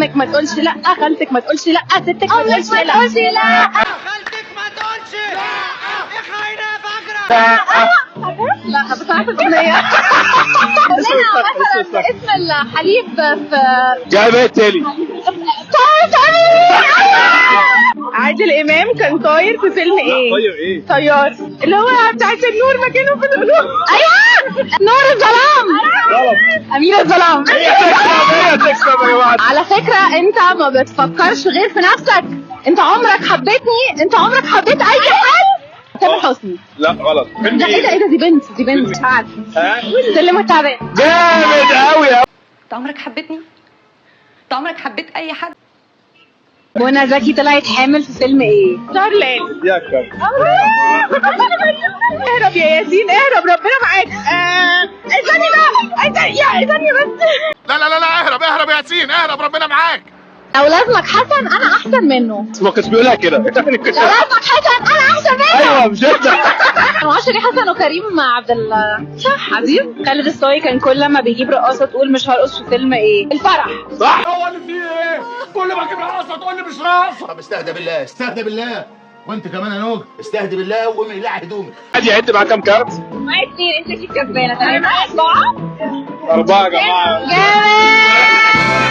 امك ما تقولش لا، خالتك ما تقولش لا، ستك ما تقولش لا، خالتك ما تقولش لا يا خاينه يا فجره. لا بس عارفه الاغنيه. مثلا اسم الحليب في جايب ايه التالي؟ عادل امام كان طاير في فيلم ايه؟ طاير ايه؟ طيار، اللي هو بتاعت النور مكانه في القلوب. ايوه نور الظلام. غلط. امير الظلام. هي تكسب يا جماعه. على فكره انت ما بتفكرش غير في نفسك، انت عمرك حبيتني، انت عمرك حبيت اي حد. تامر حسني. لا غلط. فيلم لا ايه ده، ايه ده، دي بنت مش عارفه. سلم والتعبان. جامد قوي. انت عمرك حبيتني؟ انت عمرك حبيت اي حد؟ منى زكي طلعت حامل في فيلم ايه؟ شارلين. يا كم. اهرب يا ياسين اهرب، ربنا معاك. استني بقى، استني بس. لا لا لا لا، اهرب يا ياسين، اهرب، ربنا معاك. لو لازمك حسن انا احسن منه. ما كنتش بيقولها كده. لو لازمك حسن انا احسن منه. ايوه مش انت. كانوا عشري حسن وكريم مع عبد الله صح عظيم. خالد الصاوي كان كل ما بيجيب رقاصه تقول مش هرقص في فيلم ايه؟ الفرح. صح. هو اللي فيه ايه؟ كل ما اجيب رقاصه تقول لي مش رقاصه. طب استهدى بالله، استهدى بالله. وانت كمان يا نوج استهدي بالله وقومي اقلعي هدومك. عادي عد معاه كام كارت؟ معايا 2، انت في كسبانه. تمام 4. 4 يا جماعه. جامد.